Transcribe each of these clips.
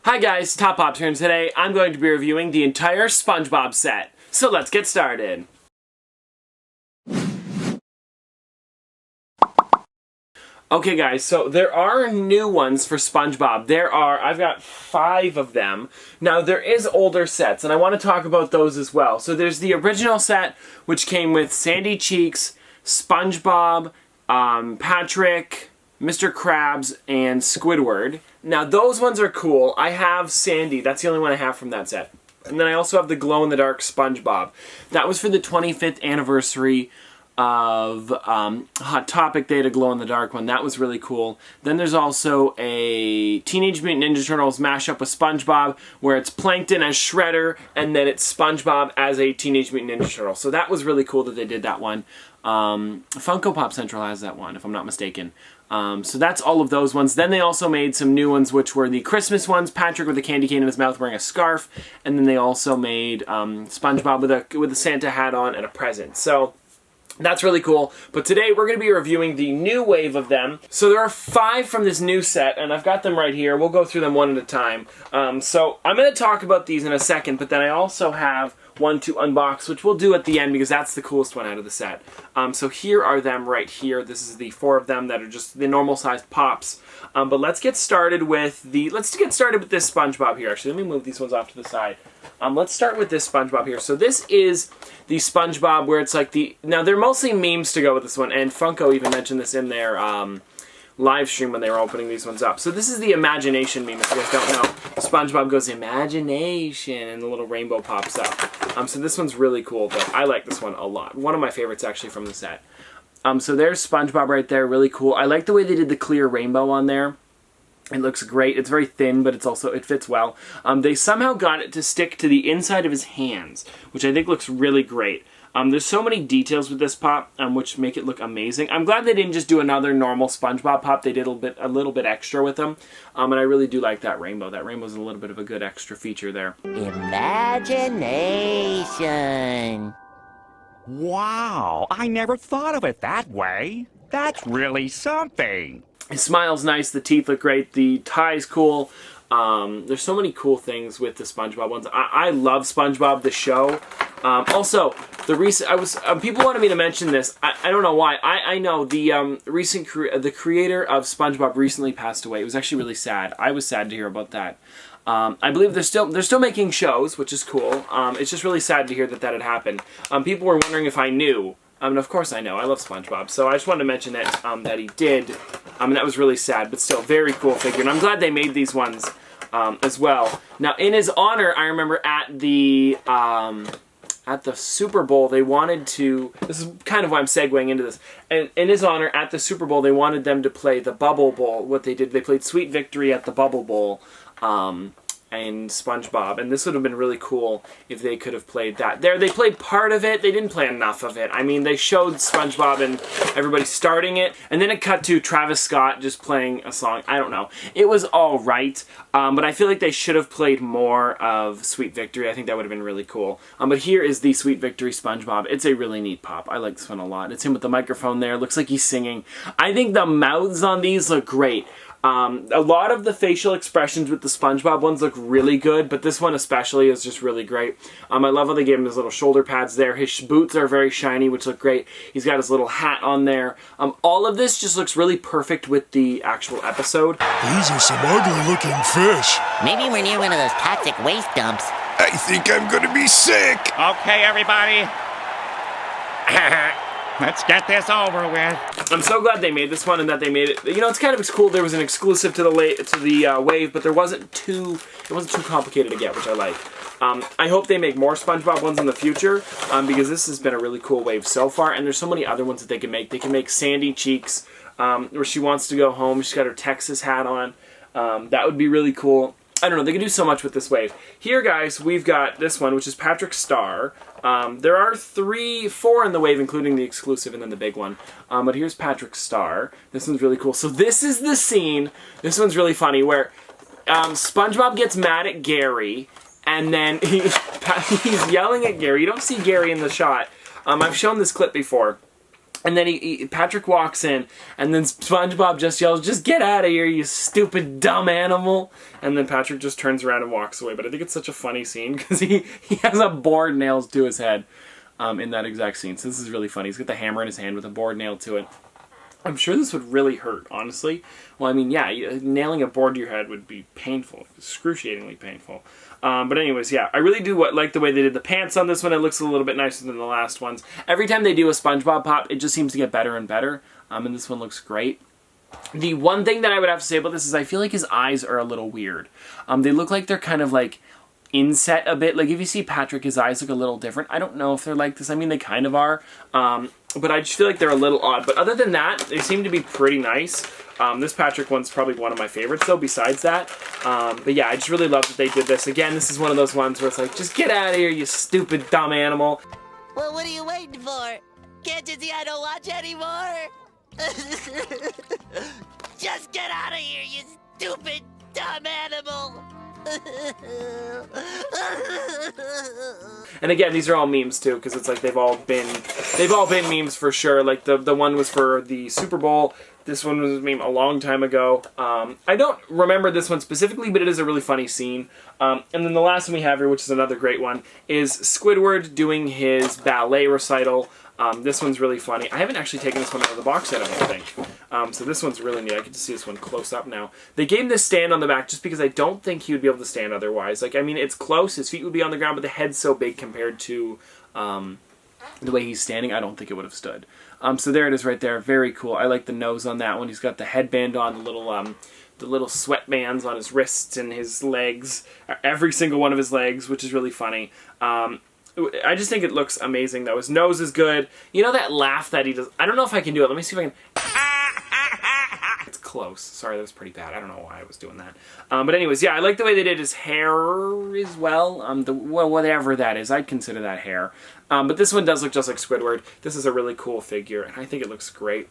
Hi guys, Top Pops here, and today I'm going to be reviewing the entire SpongeBob set. So let's get started. Okay guys, so there are new ones for SpongeBob. I've got 5 of them. Now there is older sets, and I want to talk about those as well. So there's the original set, which came with Sandy Cheeks, SpongeBob, Patrick, Mr. Krabs, and Squidward. Now those ones are cool. I have Sandy, that's the only one I have from that set. And then I also have the glow-in-the-dark SpongeBob. That was for the 25th anniversary of Hot Topic. They had a glow-in-the-dark one. That was really cool. Then there's also a Teenage Mutant Ninja Turtles mashup with SpongeBob, where it's Plankton as Shredder, and then it's SpongeBob as a Teenage Mutant Ninja Turtle. So that was really cool that they did that one. Funko Pop Central has that one, if I'm not mistaken. So that's all of those ones. Then they also made some new ones, which were the Christmas ones, Patrick with a candy cane in his mouth wearing a scarf, and then they also made SpongeBob with a Santa hat on and a present. So that's really cool. But today we're going to be reviewing the new wave of them. So there are 5 from this new set, and I've got them right here. We'll go through them one at a time. So I'm going to talk about these in a second, but then I also have one to unbox, which we'll do at the end because that's the coolest one out of the set. So here are them right here. This is the 4 of them that are just the normal sized pops. But let's get started with this SpongeBob here. Actually, let me move these ones off to the side. Let's start with this SpongeBob here. So this is the SpongeBob where it's like now they're mostly memes to go with this one, and Funko even mentioned this in their live stream when they were opening these ones up. So this is the imagination meme, if you guys don't know. SpongeBob goes, imagination, and the little rainbow pops up. So this one's really cool, though. I like this one a lot. One of my favorites, actually, from the set. So there's SpongeBob right there, really cool. I like the way they did the clear rainbow on there. It looks great. It's very thin, but it fits well. They somehow got it to stick to the inside of his hands, which I think looks really great. There's so many details with this pop, which make it look amazing. I'm glad they didn't just do another normal SpongeBob pop. They did a little bit extra with them, and I really do like that rainbow. That rainbow's a little bit of a good extra feature there. Imagination. Wow, I never thought of it that way. That's really something. His smile's nice, the teeth look great, the tie's cool. There's so many cool things with the SpongeBob ones. I love SpongeBob the show. Also, people wanted me to mention this. I don't know why. I know the the creator of SpongeBob recently passed away. It was actually really sad. I was sad to hear about that. I believe they're still making shows, which is cool. It's just really sad to hear that had happened. People were wondering if I knew. And of course I know. I love SpongeBob. So I just wanted to mention that he did. That was really sad, but still very cool figure. And I'm glad they made these ones as well. Now, in his honor, I remember at the Super Bowl, they wanted to... This is kind of why I'm segueing into this. And in his honor, at the Super Bowl, they wanted them to play the Bubble Bowl. What they did, they played Sweet Victory at the Bubble Bowl. And SpongeBob, and this would have been really cool if they could have played that. They played part of it, they didn't play enough of it. I mean, they showed SpongeBob and everybody starting it, and then it cut to Travis Scott just playing a song. I don't know. It was alright, but I feel like they should have played more of Sweet Victory. I think that would have been really cool. But here is the Sweet Victory SpongeBob. It's a really neat pop. I like this one a lot. It's him with the microphone there. Looks like he's singing. I think the mouths on these look great. A lot of the facial expressions with the SpongeBob ones look really good, but this one especially is just really great. I love how they gave him his little shoulder pads there. His boots are very shiny, which look great. He's got his little hat on there. All of this just looks really perfect with the actual episode. These are some ugly-looking fish. Maybe we're near one of those toxic waste dumps. I think I'm gonna be sick. Okay, everybody. Let's get this over with. I'm so glad they made this one and that they made it. You know, it's kind of cool. There was an exclusive to the wave, but it wasn't too complicated to get, which I like. I hope they make more SpongeBob ones in the future because this has been a really cool wave so far, and there's so many other ones that they can make. They can make Sandy Cheeks, where she wants to go home. She's got her Texas hat on. That would be really cool. I don't know, they can do so much with this wave. Here, guys, we've got this one, which is Patrick Starr. There are 4 in the wave, including the exclusive and then the big one. But here's Patrick Starr. This one's really cool. So this is the scene, this one's really funny, where SpongeBob gets mad at Gary, and then he's yelling at Gary. You don't see Gary in the shot. I've shown this clip before. And then Patrick walks in, and then SpongeBob just yells, "Just get out of here, you stupid, dumb animal!" And then Patrick just turns around and walks away. But I think it's such a funny scene, because he has a board nailed to his head in that exact scene. So this is really funny. He's got the hammer in his hand with a board nailed to it. I'm sure this would really hurt, honestly. Well, I mean, yeah, nailing a board to your head would be painful, excruciatingly painful. But anyways, yeah, I really do like the way they did the pants on this one. It looks a little bit nicer than the last ones. Every time they do a SpongeBob pop, it just seems to get better and better. And this one looks great. The one thing that I would have to say about this is I feel like his eyes are a little weird. They look like they're kind of like inset a bit. Like if you see Patrick, his eyes look a little different. I don't know if they're like this. I mean, they kind of are. But I just feel like they're a little odd. But other than that, they seem to be pretty nice. This Patrick one's probably one of my favorites, though, besides that. But yeah, I just really love that they did this. Again, this is one of those ones where it's like, just get out of here, you stupid, dumb animal. Well, what are you waiting for? Can't you see I don't watch anymore? Just get out of here, you stupid, dumb animal! And again, these are all memes too, because it's like they've all been memes for sure. Like the one was for the Super Bowl. This one was a meme a long time ago. I don't remember this one specifically, but it is a really funny scene. And then the last one we have here, which is another great one, is Squidward doing his ballet recital. This one's really funny. I haven't actually taken this one out of the box yet, I don't think. So this one's really neat. I get to see this one close up now. They gave him this stand on the back just because I don't think he would be able to stand otherwise. Like, I mean, it's close. His feet would be on the ground, but the head's so big compared to the way he's standing, I don't think it would have stood. So there it is right there. Very cool. I like the nose on that one. He's got the headband on, the little sweatbands on his wrists and his legs. Every single one of his legs, which is really funny. I just think it looks amazing, though. His nose is good. You know that laugh that he does? I don't know if I can do it. Let me see if I can. It's close. Sorry, that was pretty bad. I don't know why I was doing that. But anyways, yeah, I like the way they did his hair as well. Well, whatever that is. I'd consider that hair. But this one does look just like Squidward. This is a really cool figure, and I think it looks great.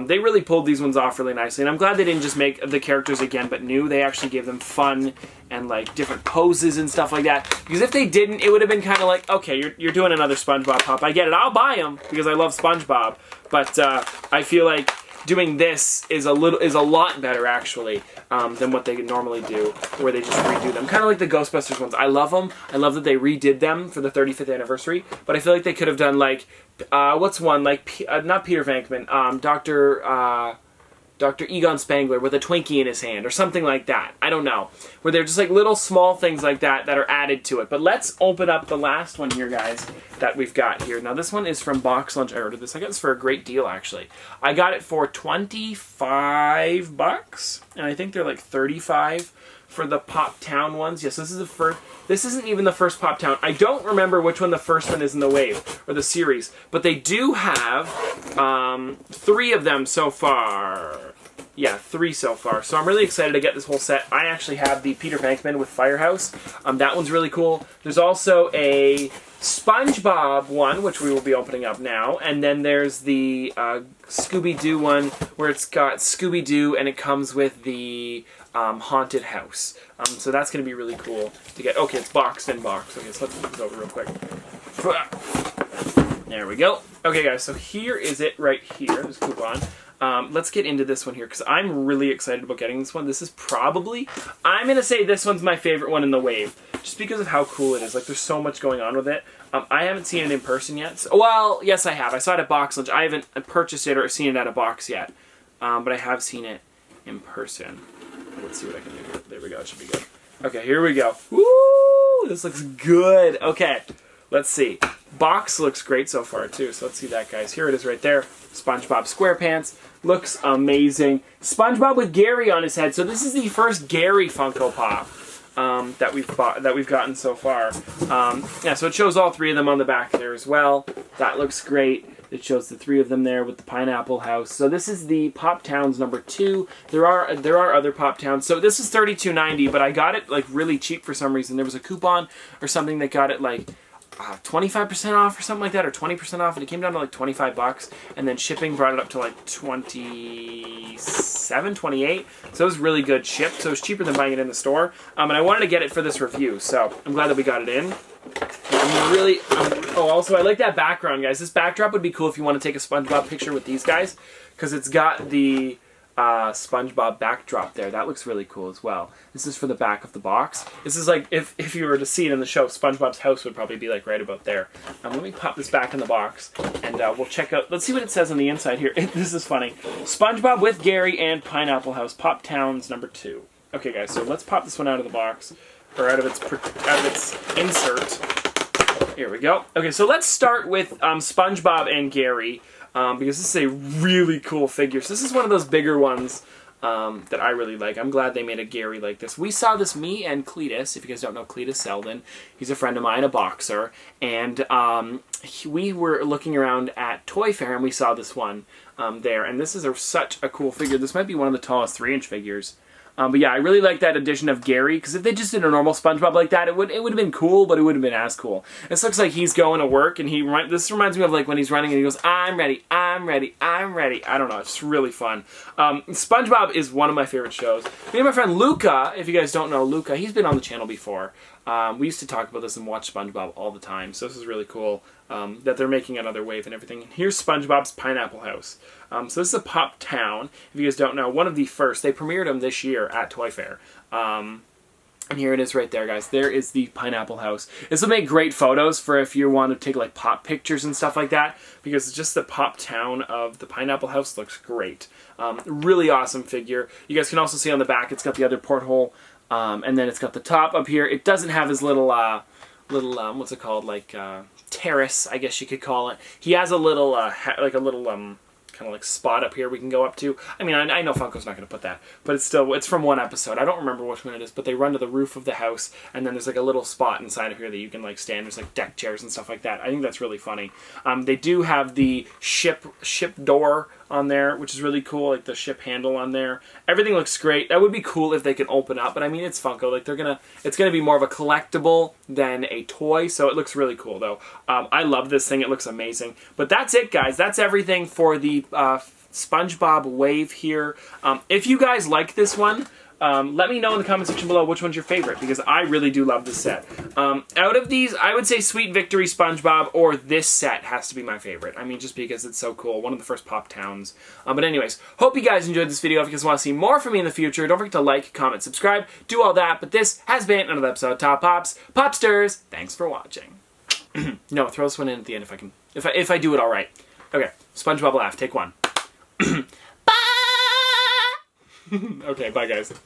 They really pulled these ones off really nicely, and I'm glad they didn't just make the characters again but new. They actually gave them fun and like different poses and stuff like that. Because if they didn't, it would have been kind of like, okay, you're doing another SpongeBob pop. I get it. I'll buy them because I love SpongeBob. But I feel like doing this is a lot better actually than what they normally do, where they just redo them. Kind of like the Ghostbusters ones. I love them. I love that they redid them for the 35th anniversary. But I feel like they could have done like what's one like not Peter Venkman, Dr. Egon Spangler with a Twinkie in his hand or something like that. I don't know. Where they're just like little small things like that that are added to it. But let's open up the last one here, guys, that we've got here. Now this one is from Box Lunch. I ordered this. I got this for a great deal, actually. I got it for $25, and I think they're like $35 for the Pop Town ones. Yes, this is the first. This isn't even the first Pop Town. I don't remember which one the first one is in the wave or the series, but they do have 3 of them so far. Yeah, 3 so far. So I'm really excited to get this whole set. I actually have the Peter Venkman with Firehouse. That one's really cool. There's also a SpongeBob one, which we will be opening up now. And then there's the Scooby-Doo one, where it's got Scooby-Doo and it comes with the haunted house. So that's going to be really cool to get. Okay, it's boxed in box. Okay, so let's move this over real quick. There we go. Okay, guys, so here is it right here. This coupon. Let's get into this one here, because I'm really excited about getting this one. This is probably, I'm going to say this one's my favorite one in the wave, just because of how cool it is. Like, there's so much going on with it. I haven't seen it in person yet. So, well, yes, I have. I saw it at Box Lunch. I haven't purchased it or seen it at a box yet, but I have seen it in person. Let's see what I can do here. There we go. It should be good. Okay, here we go. Woo! This looks good. Okay, let's see. Box looks great so far, too. So let's see that, guys. Here it is right there. SpongeBob SquarePants. Looks amazing. SpongeBob with Gary on his head. So this is the first Gary Funko Pop that we've gotten so far. Yeah, so it shows all 3 of them on the back there as well. That looks great. It shows the 3 of them there with the Pineapple House. So this is the Pop Towns number 2. There are other Pop Towns. So this is $32.90, but I got it like really cheap for some reason. There was a coupon or something that got it like 25% off or something like that, or 20% off, and it came down to like 25 bucks, and then shipping brought it up to like 27, 28. So it was really good shipped, so it was cheaper than buying it in the store. And I wanted to get it for this review, so I'm glad that we got it in. Also, I like that background, guys. This backdrop would be cool if you want to take a SpongeBob picture with these guys, because it's got the SpongeBob backdrop there. That looks really cool as well. This is for the back of the box. This is like, if you were to see it in the show, SpongeBob's house would probably be like right about there. Let me pop this back in the box, and we'll check out, let's see what it says on the inside here. This is funny. SpongeBob with Gary and Pineapple House, Pop Towns #2. Okay guys, so let's pop this one out of the box, or out of its insert. Here we go. Okay, so let's start with SpongeBob and Gary, because this is a really cool figure. So this is one of those bigger ones that I really like. I'm glad they made a Gary like this. We saw this, me and Cletus, if you guys don't know Cletus Selden. He's a friend of mine, a boxer, and we were looking around at Toy Fair, and we saw this one there, and this is such a cool figure. This might be one of the tallest 3-inch figures. But yeah, I really like that addition of Gary, because if they just did a normal SpongeBob like that, it would have been cool, but it wouldn't have been as cool. This looks like he's going to work, and this reminds me of like when he's running and he goes, I'm ready, I'm ready, I'm ready. I don't know, it's really fun. SpongeBob is one of my favorite shows. Me and my friend Luca, if you guys don't know Luca, he's been on the channel before. We used to talk about this and watch SpongeBob all the time, so this is really cool that they're making another wave and everything. And here's SpongeBob's Pineapple House. So this is a Pop Town, if you guys don't know, one of the first. They premiered them this year at Toy Fair. And here it is right there, guys. There is the Pineapple House. This will make great photos for if you want to take like pop pictures and stuff like that, because just the Pop Town of the Pineapple House looks great. Really awesome figure. You guys can also see on the back, it's got the other porthole. And then it's got the top up here. It doesn't have his little, what's it called, like, terrace, I guess you could call it. He has a little, kind of like spot up here we can go up to. I mean, I know Funko's not going to put that, but it's from one episode. I don't remember which one it is, but they run to the roof of the house, and then there's like a little spot inside of here that you can like stand. There's like deck chairs and stuff like that. I think that's really funny. They do have the ship door on there, which is really cool, like the ship handle on there. Everything looks great. That would be cool if they could open up, but I mean, it's Funko. Like it's gonna be more of a collectible than a toy, so it looks really cool though. I love this thing. It looks amazing. But that's it, guys. That's everything for the SpongeBob wave here. If you guys like this one, let me know in the comment section below which one's your favorite, because I really do love this set. Out of these, I would say Sweet Victory SpongeBob or this set has to be my favorite. I mean, just because it's so cool. One of the first Pop Towns. But anyways, hope you guys enjoyed this video. If you guys want to see more from me in the future, don't forget to like, comment, subscribe, do all that. But this has been another episode of Top Pops. Popsters, thanks for watching. No, throw this one in at the end if I can. If I do it all right. Okay, SpongeBob laugh, take one. Bye! Okay, bye guys.